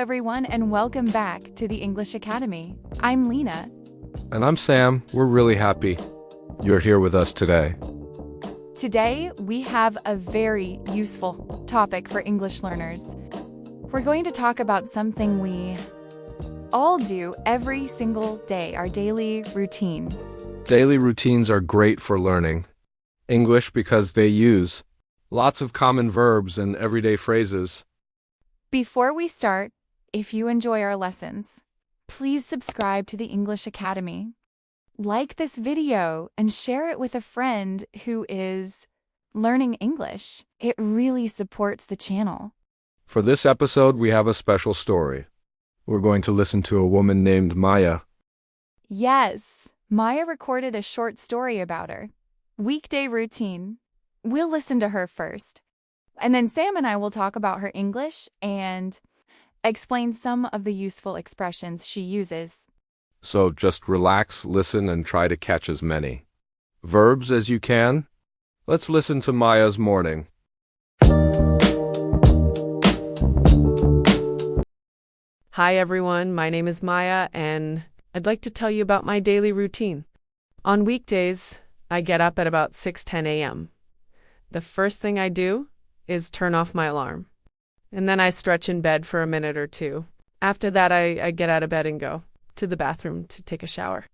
everyone, and welcome back to the English Academy. I'm Lena. And I'm Sam. We're really happy you're here with us today. Today, we have a very useful topic for English learners. We're going to talk about something we all do every single day, our daily routine. Daily routines are great for learning English because they use lots of common verbs and everyday phrases. Before we start, if you enjoy our lessons, please subscribe to the English Academy. Like this video and share it with a friend who is learning English. It really supports the channel. For this episode, we have a special story. We're going to listen to a woman named Maya. Yes, Maya recorded a short story about her weekday routine. We'll listen to her first, and then Sam and I will talk about her English and explain some of the useful expressions she uses. So just relax, listen, and try to catch as many verbs as you can. Let's listen to Maya's morning. Hi everyone, my name is Maya and I'd like to tell you about my daily routine. On weekdays, I get up at about 6:10 a.m. The first thing I do is turn off my alarm. And then I stretch in bed for a minute or two. After that, I get out of bed and go to the bathroom to take a shower.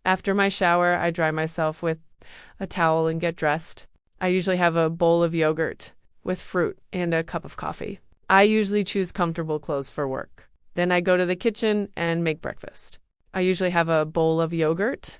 After my shower, I dry myself with a towel and get dressed. I usually have a bowl of yogurt with fruit and a cup of coffee. I usually choose comfortable clothes for work. Then I go to the kitchen and make breakfast. I usually have a bowl of yogurt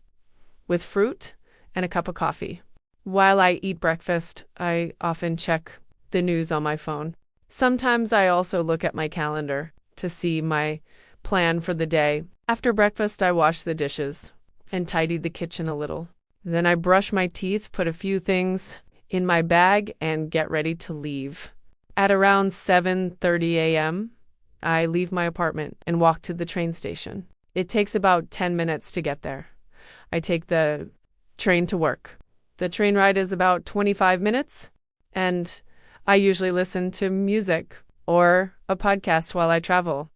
with fruit and a cup of coffee. While I eat breakfast, I often check the news on my phone. Sometimes I also look at my calendar to see my plan for the day. After breakfast, I wash the dishes and tidy the kitchen a little. Then I brush my teeth, put a few things in my bag, and get ready to leave. At around 7:30 a.m., I leave my apartment and walk to the train station. It takes about 10 minutes to get there. I take the train to work. The train ride is about 25 minutes, and I usually listen to music or a podcast while I travel.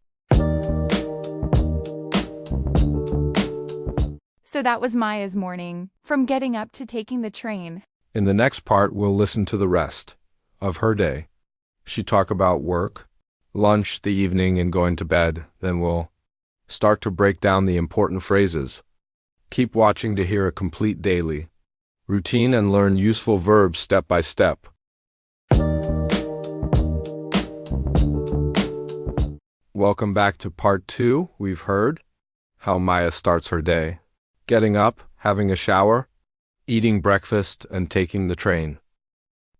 So that was Maya's morning, from getting up to taking the train. In the next part, we'll listen to the rest of her day. She talk about work, lunch, the evening, and going to bed. Then we'll start to break down the important phrases. Keep watching to hear a complete daily routine and learn useful verbs step by step. Welcome back to part 2. We've heard how Maya starts her day. Getting up, having a shower, eating breakfast, and taking the train.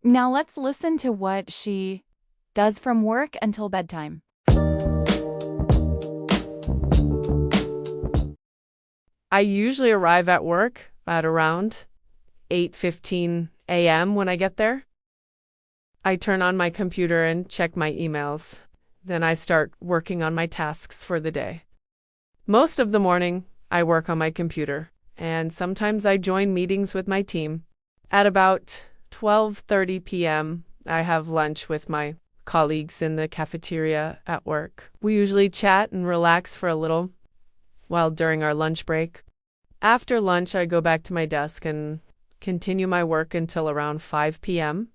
Now let's listen to what she does from work until bedtime. I usually arrive at work at around 8:15 a.m. when I get there. I turn on my computer and check my emails. Then I start working on my tasks for the day. Most of the morning, I work on my computer, and sometimes I join meetings with my team. At about 12:30 p.m., I have lunch with my colleagues in the cafeteria at work. We usually chat and relax for a little while during our lunch break. After lunch, I go back to my desk and continue my work until around 5 p.m.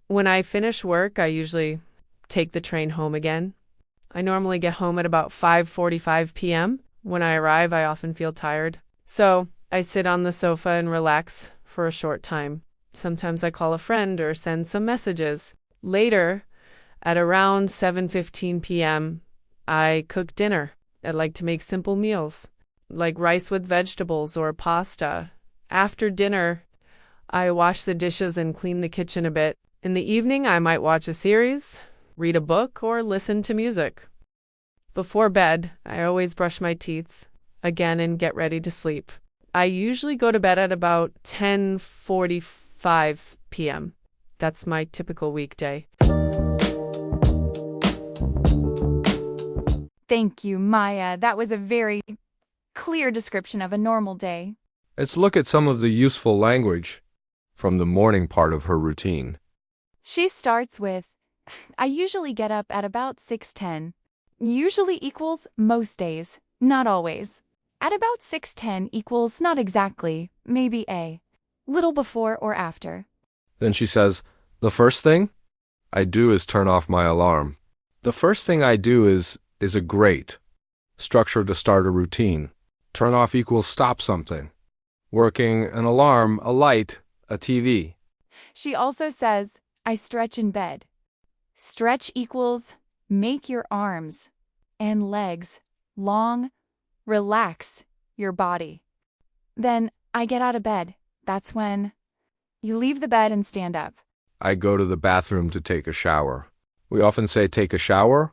When I finish work, I usually take the train home again. I normally get home at about 5:45 p.m. When I arrive, I often feel tired. So I sit on the sofa and relax for a short time. Sometimes I call a friend or send some messages. Later, at around 7:15 p.m., I cook dinner. I like to make simple meals, like rice with vegetables or pasta. After dinner, I wash the dishes and clean the kitchen a bit. In the evening, I might watch a series, read a book, or listen to music. Before bed, I always brush my teeth again and get ready to sleep. I usually go to bed at about 10:45 p.m. That's my typical weekday. Thank you, Maya. That was a very clear description of a normal day. Let's look at some of the useful language from the morning part of her routine. She starts with, I usually get up at about 6:10. usually equals most days, not always. At about 6:10 equals not exactly, maybe a little before or after. Then she says, the first thing I do is turn off my alarm. The first thing I do is a great structure to start a routine. Turn off equals stop something. Working, an alarm, a light, a TV. She also says, I stretch in bed. Stretch equals make your arms and legs long, relax your body. Then I get out of bed. That's when you leave the bed and stand up. I go to the bathroom to take a shower. We often say take a shower,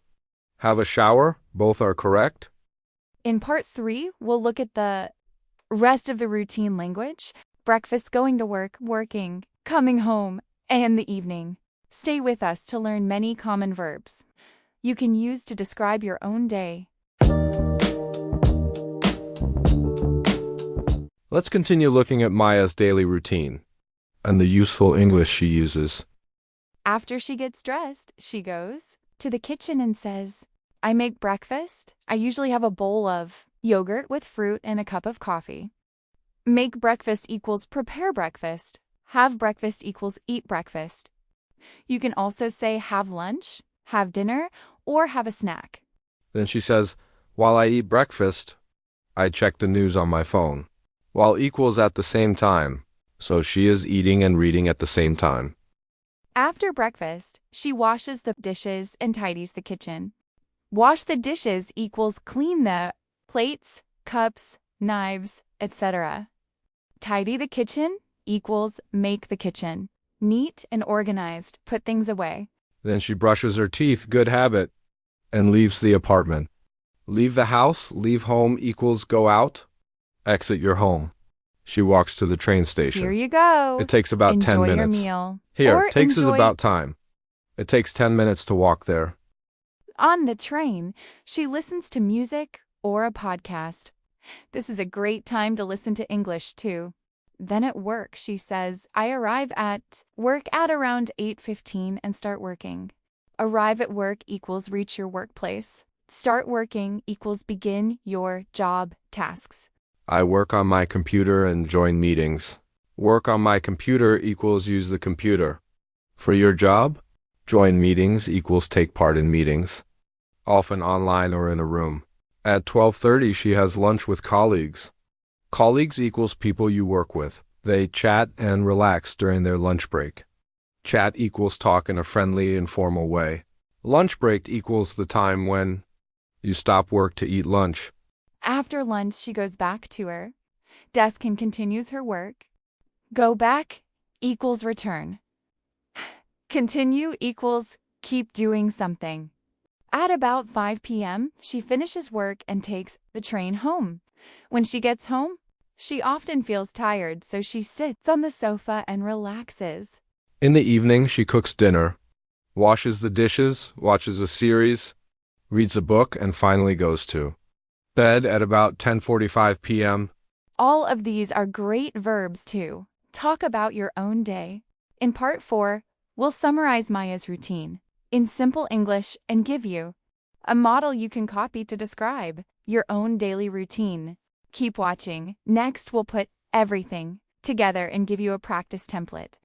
have a shower. Both are correct. In part 3, we'll look at the rest of the routine language: breakfast, going to work, working, coming home, and the evening. Stay with us to learn many common verbs you can use to describe your own day. Let's continue looking at Maya's daily routine and the useful English she uses. After she gets dressed, she goes to the kitchen and says, I make breakfast. I usually have a bowl of yogurt with fruit and a cup of coffee. Make breakfast equals prepare breakfast. Have breakfast equals eat breakfast. You can also say have lunch, have dinner, or have a snack. Then she says, while I eat breakfast, I check the news on my phone. While equals at the same time, so she is eating and reading at the same time. After breakfast, she washes the dishes and tidies the kitchen. Wash the dishes equals clean the plates, cups, knives, etc. Tidy the kitchen equals make the kitchen neat and organized, put things away. Then she brushes her teeth, good habit, and leaves the apartment. Leave the house, leave home equals go out, exit your home. She walks to the train station. Here you go. It takes about 10 minutes. Enjoy your meal. Here, takes us about time. It takes 10 minutes to walk there. On the train, she listens to music or a podcast. This is a great time to listen to English, too. Then at work, she says, I arrive at work at around 8:15 and start working. Arrive at work equals reach your workplace. Start working equals begin your job tasks. I work on my computer and join meetings. Work on my computer equals use the computer. For your job, join meetings equals take part in meetings, often online or in a room. At 12:30, she has lunch with colleagues. Colleagues equals people you work with. They chat and relax during their lunch break. Chat equals talk in a friendly, informal way. Lunch break equals the time when you stop work to eat lunch. After lunch, she goes back to her desk and continues her work. Go back equals return. Continue equals keep doing something. At about 5 p.m., she finishes work and takes the train home. When she gets home, she often feels tired, so she sits on the sofa and relaxes. In the evening, she cooks dinner, washes the dishes, watches a series, reads a book, and finally goes to bed at about 10:45 p.m. All of these are great verbs to talk about your own day. In part 4, we'll summarize Maya's routine in simple English and give you a model you can copy to describe your own daily routine. Keep watching. Next, we'll put everything together and give you a practice template.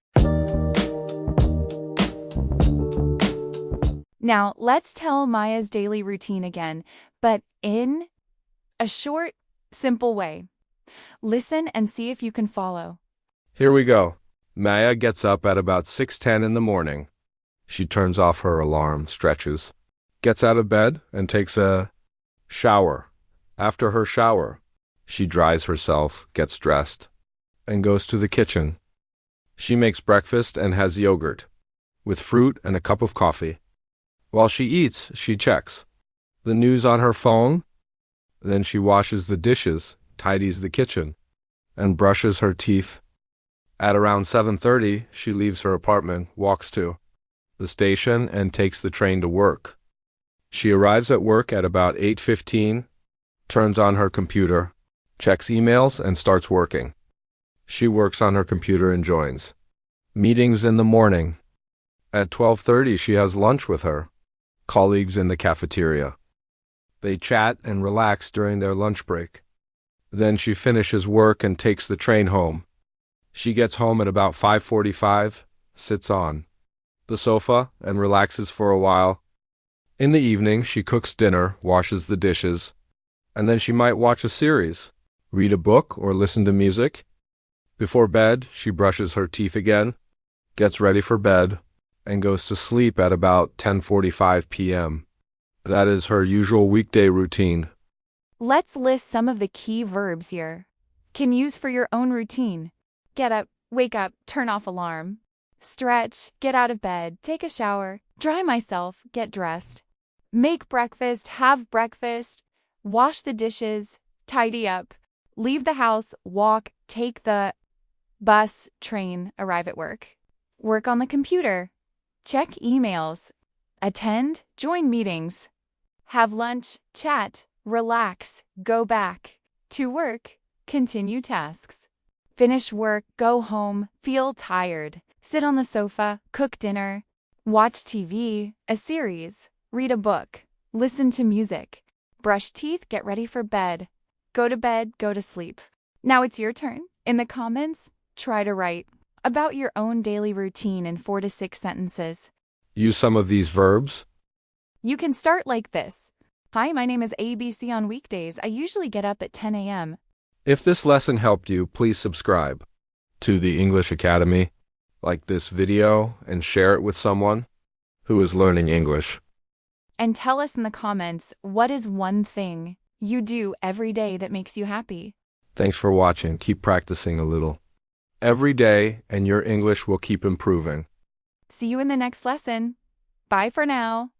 Now, let's tell Maya's daily routine again, but in a short, simple way. Listen and see if you can follow. Here we go. Maya gets up at about 6:10 in the morning. She turns off her alarm, stretches, gets out of bed, and takes a shower. After her shower, she dries herself, gets dressed, and goes to the kitchen. She makes breakfast and has yogurt, with fruit and a cup of coffee. While she eats, she checks the news on her phone. Then she washes the dishes, tidies the kitchen, and brushes her teeth. At around 7:30, she leaves her apartment, walks to the station, and takes the train to work. She arrives at work at about 8:15, turns on her computer, checks emails, and starts working. She works on her computer and joins meetings in the morning. At 12:30, she has lunch with her colleagues in the cafeteria. They chat and relax during their lunch break. Then she finishes work and takes the train home. She gets home at about 5:45, sits on the sofa and relaxes for a while. In the evening, she cooks dinner, washes the dishes, and then she might watch a series, read a book, or listen to music. Before bed, she brushes her teeth again, gets ready for bed, and goes to sleep at about 10:45 p.m. That is her usual weekday routine. Let's list some of the key verbs here. Can use for your own routine. Get up, wake up, turn off alarm. Stretch, get out of bed, take a shower, dry myself, get dressed. Make breakfast, have breakfast, wash the dishes, tidy up, leave the house, walk, take the bus, train, arrive at work. Work on the computer, check emails, attend, join meetings, have lunch, chat, relax, go back to work, continue tasks. Finish work, go home, feel tired, sit on the sofa, cook dinner, watch TV, a series, read a book, listen to music, brush teeth, get ready for bed, go to bed, go to sleep. Now it's your turn. In the comments, try to write about your own daily routine in 4 to 6 sentences. Use some of these verbs. You can start like this. Hi, my name is ABC on weekdays. I usually get up at 10 a.m. If this lesson helped you, please subscribe to the English Academy, like this video, and share it with someone who is learning English. And tell us in the comments, what is one thing you do every day that makes you happy? Thanks for watching. Keep practicing a little every day, and your English will keep improving. See you in the next lesson. Bye for now.